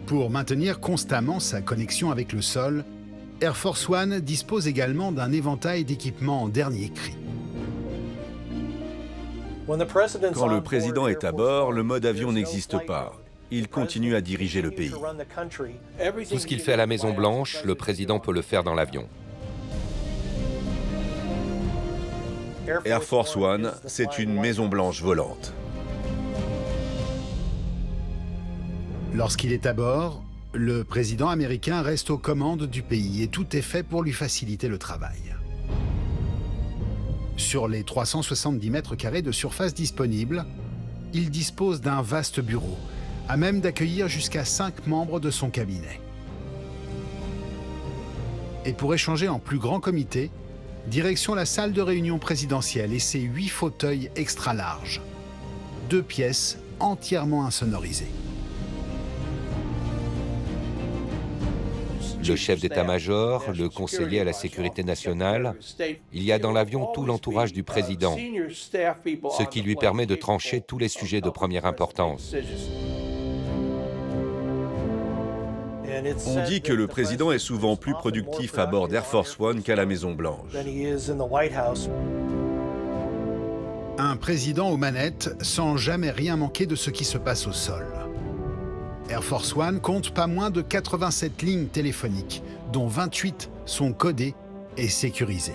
Pour maintenir constamment sa connexion avec le sol, Air Force One dispose également d'un éventail d'équipements en dernier cri. Quand le président est à bord, le mode avion n'existe pas. Il continue à diriger le pays. Tout ce qu'il fait à la Maison-Blanche, le président peut le faire dans l'avion. Air Force One, c'est une Maison-Blanche volante. Lorsqu'il est à bord, le président américain reste aux commandes du pays et tout est fait pour lui faciliter le travail. Sur les 370 mètres carrés de surface disponible, il dispose d'un vaste bureau, à même d'accueillir jusqu'à 5 membres de son cabinet. Et pour échanger en plus grand comité, direction la salle de réunion présidentielle et ses 8 fauteuils extra larges. 2 pièces entièrement insonorisées. Le chef d'état-major, le conseiller à la sécurité nationale, il y a dans l'avion tout l'entourage du président, ce qui lui permet de trancher tous les sujets de première importance. On dit que le président est souvent plus productif à bord d'Air Force One qu'à la Maison-Blanche. Un président aux manettes sans jamais rien manquer de ce qui se passe au sol. Air Force One compte pas moins de 87 lignes téléphoniques, dont 28 sont codées et sécurisées.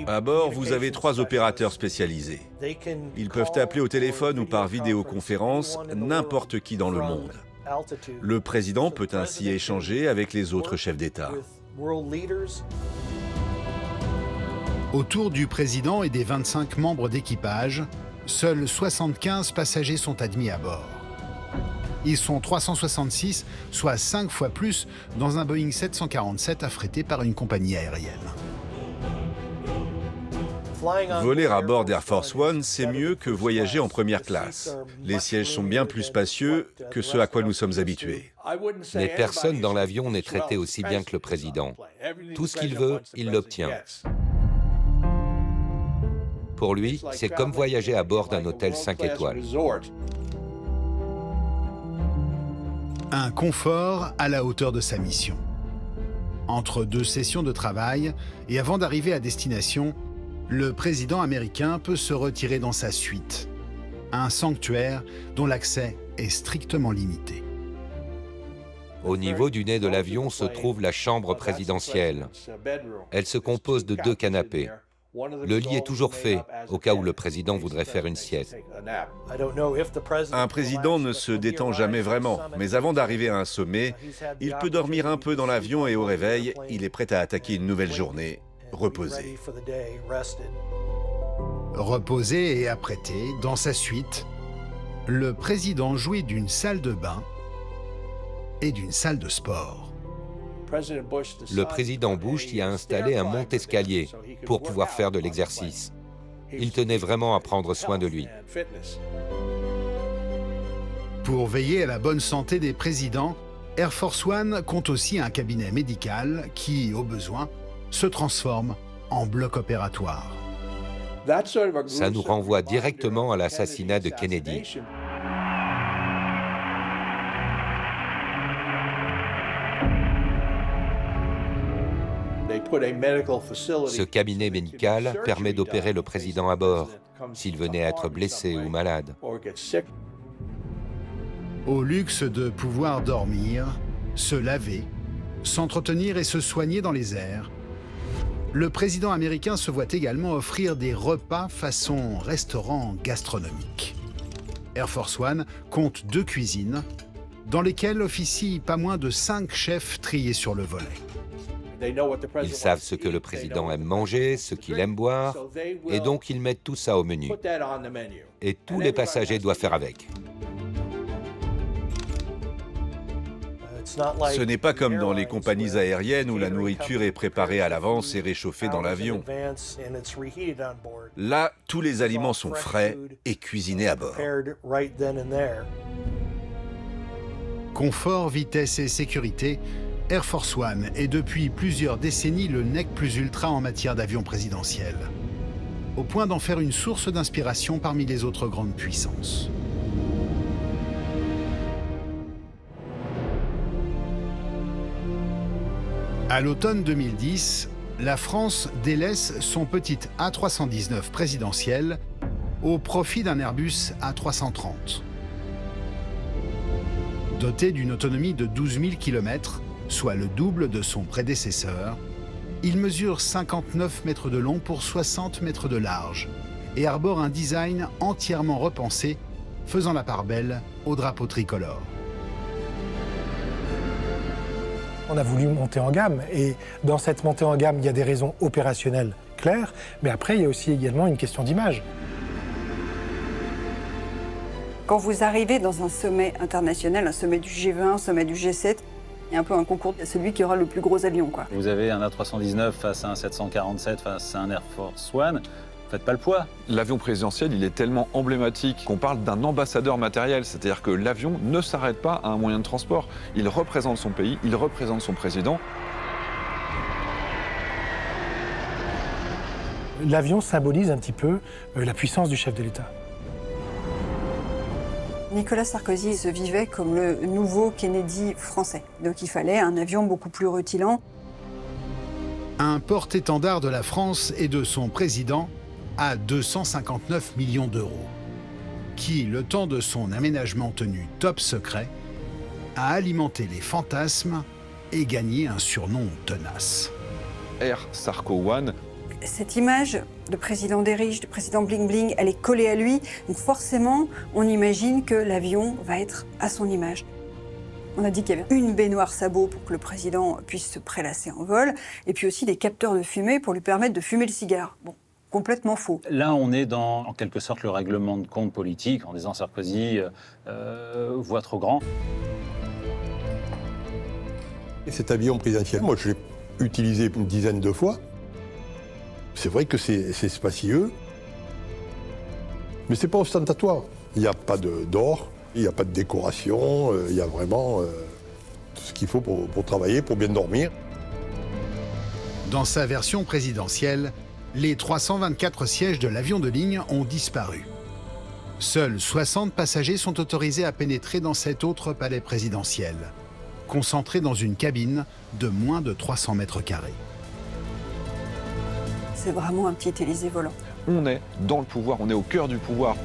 À bord, vous avez 3 opérateurs spécialisés. Ils peuvent appeler au téléphone ou par vidéoconférence n'importe qui dans le monde. Le président peut ainsi échanger avec les autres chefs d'État. Autour du président et des 25 membres d'équipage, seuls 75 passagers sont admis à bord. Ils sont 366, soit 5 fois plus, dans un Boeing 747 affrété par une compagnie aérienne. Voler à bord d'Air Force One, c'est mieux que voyager en première classe. Les sièges sont bien plus spacieux que ce à quoi nous sommes habitués. Mais personne dans l'avion n'est traité aussi bien que le président. Tout ce qu'il veut, il l'obtient. Pour lui, c'est comme voyager à bord d'un hôtel 5 étoiles. Un confort à la hauteur de sa mission. Entre 2 sessions de travail et avant d'arriver à destination, le président américain peut se retirer dans sa suite. Un sanctuaire dont l'accès est strictement limité. Au niveau du nez de l'avion se trouve la chambre présidentielle. Elle se compose de 2 canapés. Le lit est toujours fait, au cas où le président voudrait faire une sieste. Un président ne se détend jamais vraiment, mais avant d'arriver à un sommet, il peut dormir un peu dans l'avion et au réveil, il est prêt à attaquer une nouvelle journée, reposé. Reposé et apprêté, dans sa suite, le président jouit d'une salle de bain et d'une salle de sport. Le président Bush y a installé un monte-escalier pour pouvoir faire de l'exercice. Il tenait vraiment à prendre soin de lui. Pour veiller à la bonne santé des présidents, Air Force One compte aussi un cabinet médical qui, au besoin, se transforme en bloc opératoire. Ça nous renvoie directement à l'assassinat de Kennedy. Ce cabinet médical permet d'opérer le président à bord, s'il venait à être blessé ou malade. Au luxe de pouvoir dormir, se laver, s'entretenir et se soigner dans les airs, le président américain se voit également offrir des repas façon restaurant gastronomique. Air Force One compte 2 cuisines, dans lesquelles officient pas moins de 5 chefs triés sur le volet. Ils savent ce que le président aime manger, ce qu'il aime boire, et donc ils mettent tout ça au menu. Et tous les passagers doivent faire avec. Ce n'est pas comme dans les compagnies aériennes où la nourriture est préparée à l'avance et réchauffée dans l'avion. Là, tous les aliments sont frais et cuisinés à bord. Confort, vitesse et sécurité, Air Force One est depuis plusieurs décennies le nec plus ultra en matière d'avion présidentiel, au point d'en faire une source d'inspiration parmi les autres grandes puissances. À l'automne 2010, la France délaisse son petit A319 présidentiel au profit d'un Airbus A330. Doté d'une autonomie de 12 000 km, soit le double de son prédécesseur, il mesure 59 mètres de long pour 60 mètres de large et arbore un design entièrement repensé, faisant la part belle au drapeau tricolore. On a voulu monter en gamme et dans cette montée en gamme, il y a des raisons opérationnelles claires, mais après, il y a aussi également une question d'image. Quand vous arrivez dans un sommet international, un sommet du G20, un sommet du G7, il y a un peu un concours de celui qui aura le plus gros avion, quoi. Vous avez un A319 face à un 747, face à un Air Force One. Faites pas le poids. L'avion présidentiel, il est tellement emblématique qu'on parle d'un ambassadeur matériel, c'est-à-dire que l'avion ne s'arrête pas à un moyen de transport. Il représente son pays, il représente son président. L'avion symbolise un petit peu la puissance du chef de l'État. Nicolas Sarkozy se vivait comme le nouveau Kennedy français. Donc il fallait un avion beaucoup plus rutilant. Un porte-étendard de la France et de son président à 259 millions d'euros, qui, le temps de son aménagement tenu top secret, a alimenté les fantasmes et gagné un surnom tenace. Air Sarko One. Cette image de président des riches, de président bling-bling, elle est collée à lui. Donc forcément, on imagine que l'avion va être à son image. On a dit qu'il y avait une baignoire sabot pour que le président puisse se prélasser en vol, et puis aussi des capteurs de fumée pour lui permettre de fumer le cigare. Bon, complètement faux. Là, on est dans, en quelque sorte, le règlement de compte politique, en disant Sarkozy voit trop grand. Cet avion présidentiel, moi, je l'ai utilisé une dizaine de fois. C'est vrai que c'est spacieux, mais c'est pas ostentatoire. Il n'y a pas d'or, il n'y a pas de décoration, il y a vraiment tout ce qu'il faut pour travailler, pour bien dormir. Dans sa version présidentielle, les 324 sièges de l'avion de ligne ont disparu. Seuls 60 passagers sont autorisés à pénétrer dans cet autre palais présidentiel, concentré dans une cabine de moins de 300 mètres carrés. C'est vraiment un petit Élysée volant. On est dans le pouvoir, on est au cœur du pouvoir.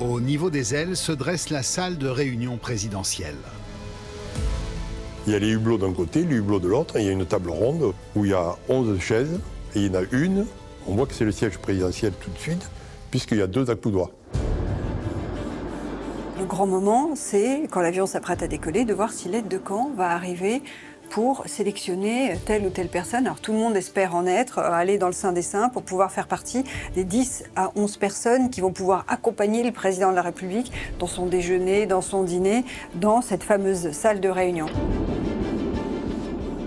Au niveau des ailes se dresse la salle de réunion présidentielle. Il y a les hublots d'un côté, les hublots de l'autre, et il y a une table ronde où il y a 11 chaises, et il y en a une, on voit que c'est le siège présidentiel tout de suite, puisqu'il y a 2 à coups droit. Le grand moment, c'est quand l'avion s'apprête à décoller, de voir si l'aide de camp va arriver pour sélectionner telle ou telle personne. Alors tout le monde espère en être, aller dans le sein des saints pour pouvoir faire partie des 10 à 11 personnes qui vont pouvoir accompagner le président de la République dans son déjeuner, dans son dîner, dans cette fameuse salle de réunion.